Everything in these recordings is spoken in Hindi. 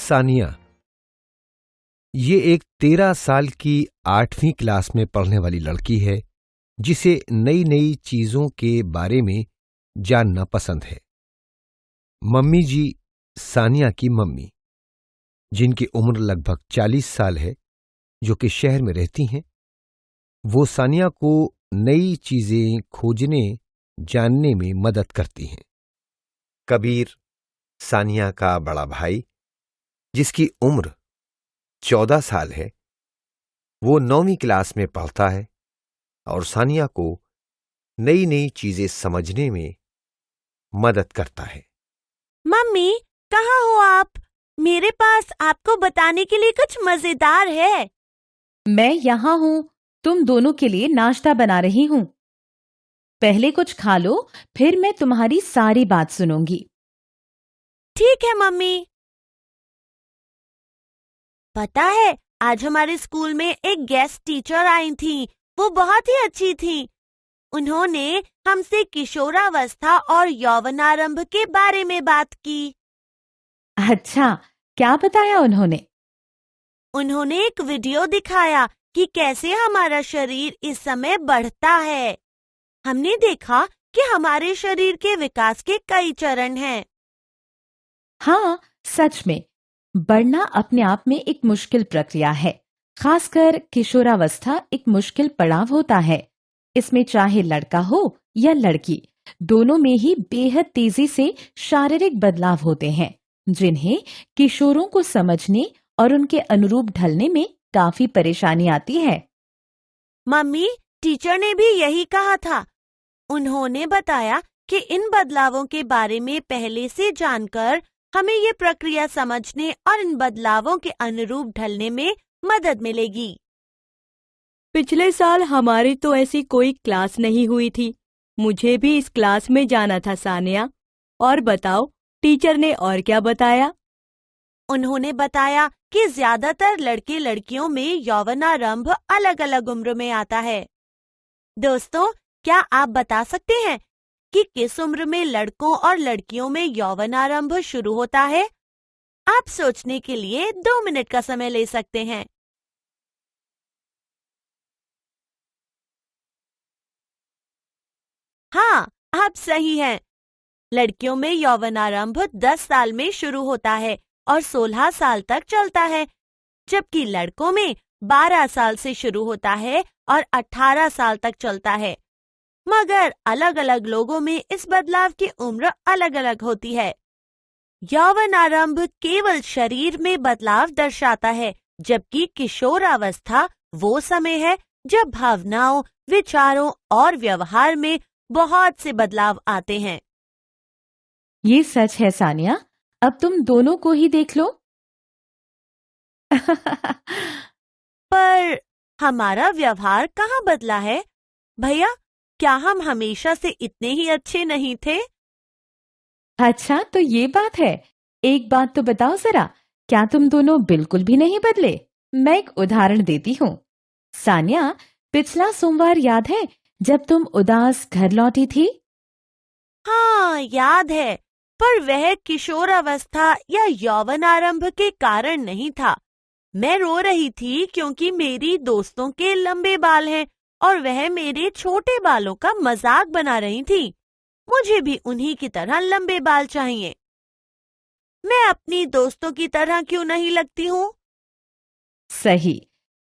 सानिया ये एक 13 साल की 8वीं क्लास में पढ़ने वाली लड़की है जिसे नई नई चीजों के बारे में जानना पसंद है। मम्मी जी सानिया की मम्मी, जिनकी उम्र लगभग 40 साल है, जो कि शहर में रहती हैं, वो सानिया को नई चीजें खोजने जानने में मदद करती हैं। कबीर, सानिया का बड़ा भाई, जिसकी उम्र 14 साल है, वो 9वीं क्लास में पढ़ता है और सानिया को नई नई चीजें समझने में मदद करता है। मम्मी, कहाँ हो आप? मेरे पास आपको बताने के लिए कुछ मजेदार है। मैं यहाँ हूँ, तुम दोनों के लिए नाश्ता बना रही हूँ। पहले कुछ खा लो, फिर मैं तुम्हारी सारी बात सुनूंगी। ठीक है मम्मी। पता है, आज हमारे स्कूल में एक गेस्ट टीचर आई थी। वो बहुत ही अच्छी थी। उन्होंने हमसे किशोरावस्था और यौवनारंभ के बारे में बात की। अच्छा, क्या बताया उन्होंने? उन्होंने एक वीडियो दिखाया कि कैसे हमारा शरीर इस समय बढ़ता है। हमने देखा कि हमारे शरीर के विकास के कई चरण हैं। हाँ, सच में बढ़ना अपने आप में एक मुश्किल प्रक्रिया है। खासकर किशोरावस्था एक मुश्किल पड़ाव होता है। इसमें चाहे लड़का हो या लड़की, दोनों में ही बेहद तेजी से शारीरिक बदलाव होते हैं, जिन्हें किशोरों को समझने और उनके अनुरूप ढलने में काफी परेशानी आती है। मम्मी, टीचर ने भी यही कहा था। उन्होंने बताया कि इन बदलावों के बारे में पहले से जानकर हमें ये प्रक्रिया समझने और इन बदलावों के अनुरूप ढलने में मदद मिलेगी। पिछले साल हमारी तो ऐसी कोई क्लास नहीं हुई थी। मुझे भी इस क्लास में जाना था सानिया। और बताओ, टीचर ने और क्या बताया? उन्होंने बताया कि ज्यादातर लड़के लड़कियों में यौवनारंभ अलग अलग उम्र में आता है। दोस्तों, क्या आप बता सकते हैं कि किस उम्र में लड़कों और लड़कियों में यौवनारंभ शुरू होता है? आप सोचने के लिए 2 मिनट का समय ले सकते हैं। हाँ, आप सही हैं। लड़कियों में यौवनारंभ 10 साल में शुरू होता है और 16 साल तक चलता है, जबकि लड़कों में 12 साल से शुरू होता है और 18 साल तक चलता है। मगर अलग अलग लोगों में इस बदलाव की उम्र अलग अलग होती है। यौवनारंभ केवल शरीर में बदलाव दर्शाता है, जबकि किशोरावस्था वो समय है जब भावनाओं, विचारों और व्यवहार में बहुत से बदलाव आते हैं। ये सच है सानिया, अब तुम दोनों को ही देख लो। पर हमारा व्यवहार कहाँ बदला है? भैया, क्या हम हमेशा से इतने ही अच्छे नहीं थे? अच्छा, तो ये बात है। एक बात तो बताओ जरा, क्या तुम दोनों बिल्कुल भी नहीं बदले? मैं एक उदाहरण देती हूँ। सानिया, पिछला सोमवार याद है जब तुम उदास घर लौटी थी? हाँ, याद है, पर वह किशोरावस्था या यौवनारंभ के कारण नहीं था। मैं रो रही थी क्योंकि मेरी दोस्तों के लंबे बाल हैं और वह मेरे छोटे बालों का मजाक बना रही थी। मुझे भी उन्हीं की तरह लंबे बाल चाहिए। मैं अपनी दोस्तों की तरह क्यों नहीं लगती हूँ? सही।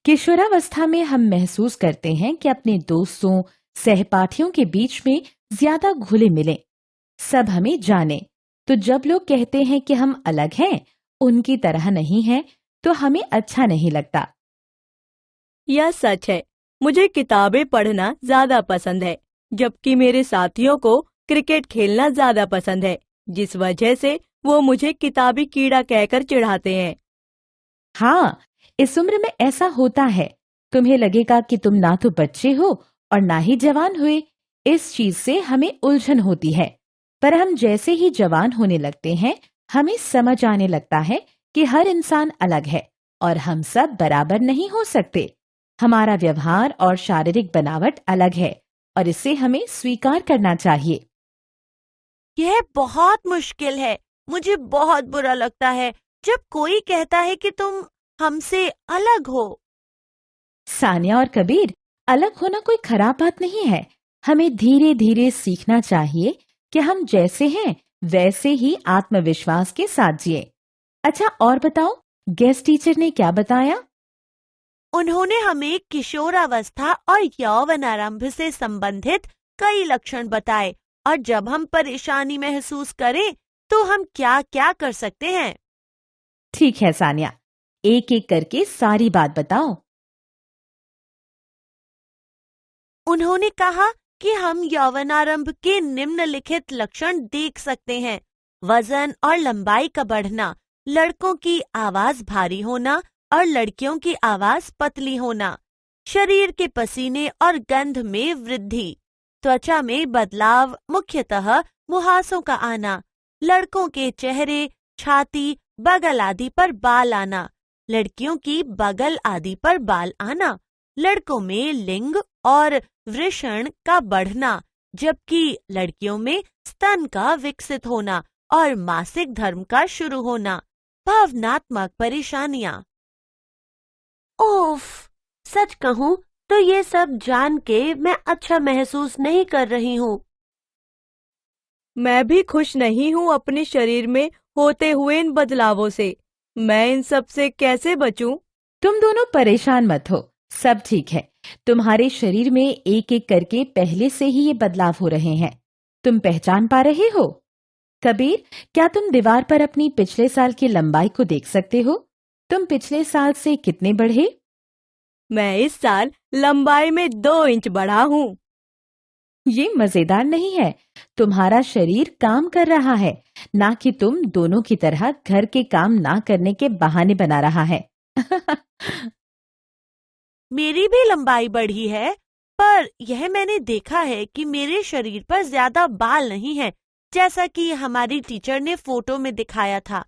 किशोरावस्था में हम महसूस करते हैं कि अपने दोस्तों, सहपाठियों के बीच में ज्यादा घुले मिले, सब हमें जाने। तो जब लोग कहते हैं कि हम अलग हैं, उनकी तरह नहीं हैं, तो हमें अच्छा नहीं लगता। यह सच है। मुझे किताबें पढ़ना ज्यादा पसंद है, जबकि मेरे साथियों को क्रिकेट खेलना ज्यादा पसंद है, जिस वजह से वो मुझे किताबी कीड़ा कहकर चिढ़ाते हैं। हाँ, इस उम्र में ऐसा होता है। तुम्हें लगेगा कि तुम ना तो बच्चे हो और ना ही जवान हुए। इस चीज से हमें उलझन होती है। पर हम जैसे ही जवान होने लगते हैं, हमें समझ आने लगता है कि हर इंसान अलग है और हम सब बराबर नहीं हो सकते। हमारा व्यवहार और शारीरिक बनावट अलग है और इसे हमें स्वीकार करना चाहिए। यह बहुत मुश्किल है। मुझे बहुत बुरा लगता है जब कोई कहता है कि तुम हमसे अलग हो। सानिया और कबीर, अलग होना कोई खराब बात नहीं है। हमें धीरे धीरे सीखना चाहिए कि हम जैसे हैं वैसे ही आत्मविश्वास के साथ जिए। अच्छा, और बताओ, गेस्ट टीचर ने क्या बताया? उन्होंने हमें किशोरावस्था और यौवनारंभ से संबंधित कई लक्षण बताए और जब हम परेशानी महसूस करें तो हम क्या क्या कर सकते हैं। ठीक है सानिया, एक एक करके सारी बात बताओ। उन्होंने कहा कि हम यौवनारंभ के निम्नलिखित लक्षण देख सकते हैं: वजन और लंबाई का बढ़ना, लड़कों की आवाज भारी होना और लड़कियों की आवाज पतली होना, शरीर के पसीने और गंध में वृद्धि, त्वचा में बदलाव, मुख्यतः मुहासों का आना, लड़कों के चेहरे, छाती, बगल आदि पर बाल आना, लड़कियों की बगल आदि पर बाल आना, लड़कों में लिंग और वृषण का बढ़ना, जबकि लड़कियों में स्तन का विकसित होना और मासिक धर्म का शुरू होना, भावनात्मक परेशानियां। ओफ, सच कहूं तो ये सब जान के मैं अच्छा महसूस नहीं कर रही हूँ। मैं भी खुश नहीं हूँ अपने शरीर में होते हुए इन बदलावों से। मैं इन सब से कैसे बचूं? तुम दोनों परेशान मत हो, सब ठीक है। तुम्हारे शरीर में एक एक करके पहले से ही ये बदलाव हो रहे हैं। तुम पहचान पा रहे हो? कबीर, क्या तुम दीवार पर अपनी पिछले साल की लंबाई को देख सकते हो? तुम पिछले साल से कितने बढ़े? मैं इस साल लंबाई में 2 इंच बढ़ा हूँ। ये मजेदार नहीं है। तुम्हारा शरीर काम कर रहा है, ना कि तुम दोनों की तरह घर के काम ना करने के बहाने बना रहा है। मेरी भी लंबाई बढ़ी है, पर यह मैंने देखा है कि मेरे शरीर पर ज्यादा बाल नहीं है, जैसा कि हमारी टीचर ने फोटो में दिखाया था।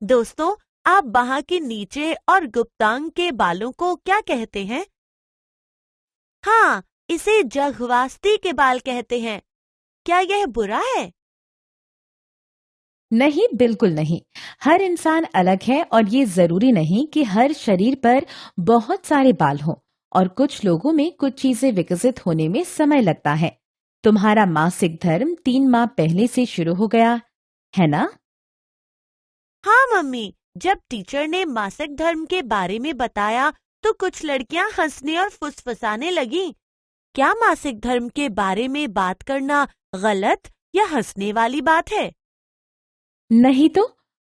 दोस्तों, आप बाह के नीचे और गुप्तांग के बालों को क्या कहते हैं? हाँ, इसे जघवास्ती के बाल कहते हैं। क्या यह बुरा है? नहीं, बिल्कुल नहीं। हर इंसान अलग है और ये जरूरी नहीं कि हर शरीर पर बहुत सारे बाल हों, और कुछ लोगों में कुछ चीजें विकसित होने में समय लगता है। तुम्हारा मासिक धर्म 3 माह पहले से शुरू हो गया है ना? हाँ मम्मी, जब टीचर ने मासिक धर्म के बारे में बताया तो कुछ लड़कियां हंसने और फुसफुसाने लगीं। क्या मासिक धर्म के बारे में बात करना गलत या हंसने वाली बात है? नहीं तो,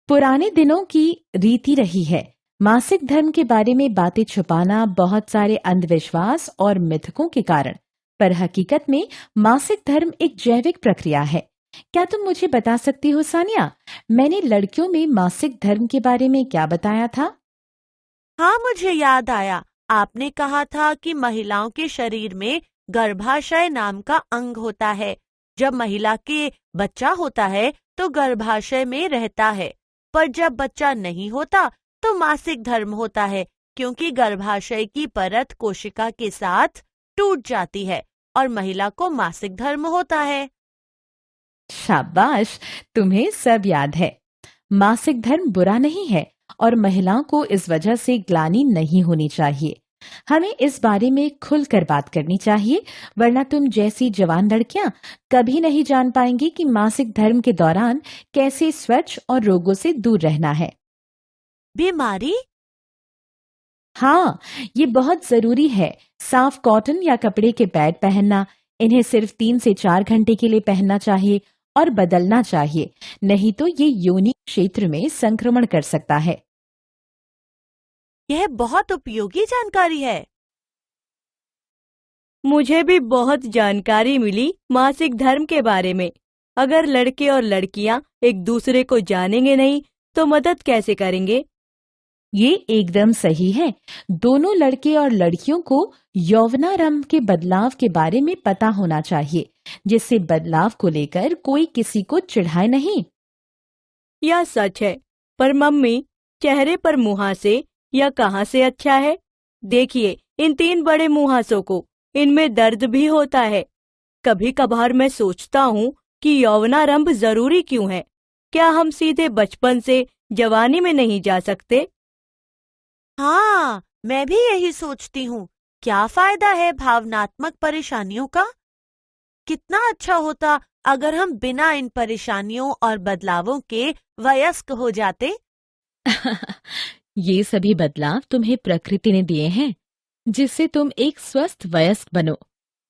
पुराने दिनों की रीति रही है। मासिक धर्म के बारे में बातें छुपाना बहुत सारे अंधविश्वास और मिथकों के कारण, पर हकीकत में मासिक धर्म एक जैविक प्रक्रिया है। क्या तुम मुझे बता सकती हो सानिया, मैंने लड़कियों में मासिक धर्म के बारे में क्या बताया था? हाँ, मुझे याद आया। आपने कहा था कि महिलाओं के शरीर में गर्भाशय नाम का अंग होता है। जब महिला के बच्चा होता है तो गर्भाशय में रहता है, पर जब बच्चा नहीं होता तो मासिक धर्म होता है, क्योंकि गर्भाशय की परत कोशिका के साथ टूट जाती है और महिला को मासिक धर्म होता है। शाबाश, तुम्हें सब याद है। मासिक धर्म बुरा नहीं है और महिलाओं को इस वजह से ग्लानि नहीं होनी चाहिए। हमें इस बारे में खुलकर बात करनी चाहिए, वरना तुम जैसी जवान लड़कियां कभी नहीं जान पाएंगी कि मासिक धर्म के दौरान कैसे स्वच्छ और रोगों से दूर रहना है। बीमारी? हाँ, ये बहुत जरूरी है। साफ कॉटन या कपड़े के पैड पहनना, इन्हें सिर्फ 3 से 4 घंटे के लिए पहनना चाहिए और बदलना चाहिए, नहीं तो ये योनि क्षेत्र में संक्रमण कर सकता है। यह बहुत उपयोगी जानकारी है। मुझे भी बहुत जानकारी मिली मासिक धर्म के बारे में। अगर लड़के और लड़कियां एक दूसरे को जानेंगे नहीं तो मदद कैसे करेंगे? ये एकदम सही है। दोनों लड़के और लड़कियों को यौवनारंभ के बदलाव के बारे में पता होना चाहिए, जिससे बदलाव को लेकर कोई किसी को चिढ़ाए नहीं। यह सच है, पर मम्मी, चेहरे पर मुहासे या कहाँ से अच्छा है? देखिए इन 3 बड़े मुहासों को, इनमें दर्द भी होता है। कभी कभार मैं सोचता हूँ कि यौवनारंभ जरूरी क्यों है। क्या हम सीधे बचपन से जवानी में नहीं जा सकते? हाँ, मैं भी यही सोचती हूँ। क्या फायदा है भावनात्मक परेशानियों का? कितना अच्छा होता अगर हम बिना इन परेशानियों और बदलावों के वयस्क हो जाते। ये सभी बदलाव तुम्हें प्रकृति ने दिए हैं, जिससे तुम एक स्वस्थ वयस्क बनो।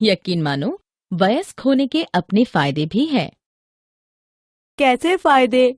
यकीन मानो, वयस्क होने के अपने फायदे भी हैं। कैसे फायदे?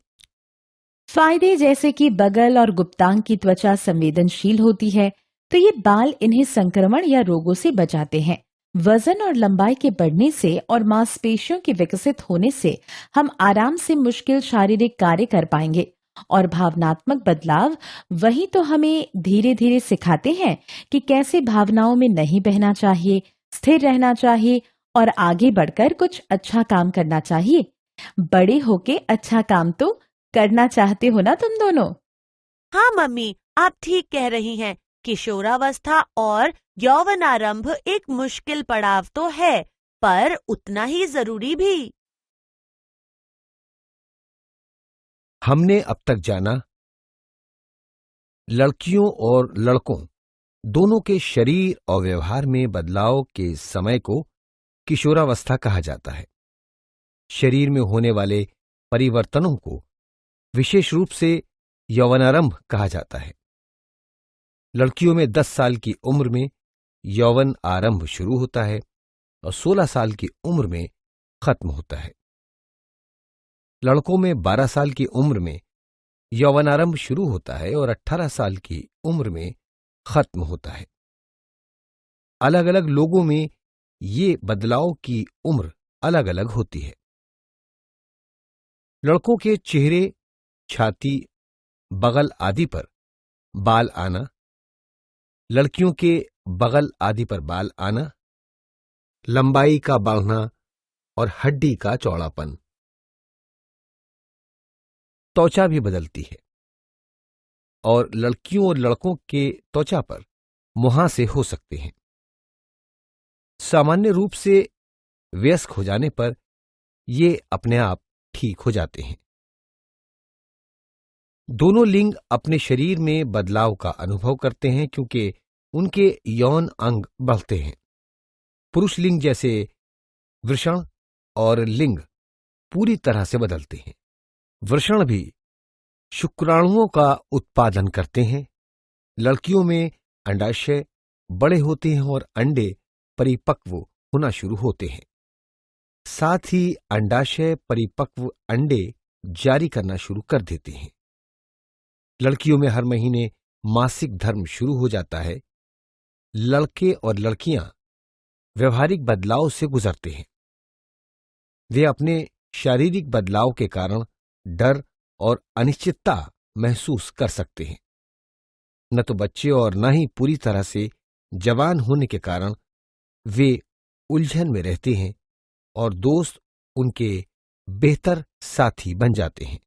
फायदे जैसे कि बगल और गुप्तांग की त्वचा संवेदनशील होती है, तो ये बाल इन्हें संक्रमण या रोगों से बचाते हैं। वजन और लंबाई के बढ़ने से और मांसपेशियों के विकसित होने से हम आराम से मुश्किल शारीरिक कार्य कर पाएंगे। और भावनात्मक बदलाव वही तो हमें धीरे धीरे सिखाते हैं कि कैसे भावनाओं में नहीं बहना चाहिए, स्थिर रहना चाहिए और आगे बढ़कर कुछ अच्छा काम करना चाहिए। बड़े होके अच्छा काम तो करना चाहते हो ना तुम दोनों? हाँ मम्मी, आप ठीक कह रही हैं। किशोरावस्था और यौवनारंभ एक मुश्किल पड़ाव तो है, पर उतना ही जरूरी भी। हमने अब तक जाना लड़कियों और लड़कों दोनों के शरीर और व्यवहार में बदलाव के समय को किशोरावस्था कहा जाता है। शरीर में होने वाले परिवर्तनों को विशेष रूप से यौवनारंभ कहा जाता है। लड़कियों में 10 साल की उम्र में यौवन आरंभ शुरू होता है और 16 साल की उम्र में खत्म होता है। लड़कों में 12 साल की उम्र में यौवनारंभ शुरू होता है और 18 साल की उम्र में खत्म होता है। अलग अलग लोगों में ये बदलाव की उम्र अलग अलग होती है। लड़कों के चेहरे, छाती, बगल आदि पर बाल आना, लड़कियों के बगल आदि पर बाल आना, लंबाई का बढ़ना और हड्डी का चौड़ापन। त्वचा भी बदलती है और लड़कियों और लड़कों के त्वचा पर मुहांसे हो सकते हैं। सामान्य रूप से वयस्क हो जाने पर ये अपने आप ठीक हो जाते हैं। दोनों लिंग अपने शरीर में बदलाव का अनुभव करते हैं क्योंकि उनके यौन अंग बढ़ते हैं। पुरुष लिंग जैसे वृषण और लिंग पूरी तरह से बदलते हैं। वृषण भी शुक्राणुओं का उत्पादन करते हैं। लड़कियों में अंडाशय बड़े होते हैं और अंडे परिपक्व होना शुरू होते हैं। साथ ही अंडाशय परिपक्व अंडे जारी करना शुरू कर देते हैं। लड़कियों में हर महीने मासिक धर्म शुरू हो जाता है। लड़के और लड़कियां व्यवहारिक बदलाव से गुजरते हैं। वे अपने शारीरिक बदलाव के कारण डर और अनिश्चितता महसूस कर सकते हैं। न तो बच्चे और न ही पूरी तरह से जवान होने के कारण वे उलझन में रहते हैं और दोस्त उनके बेहतर साथी बन जाते हैं।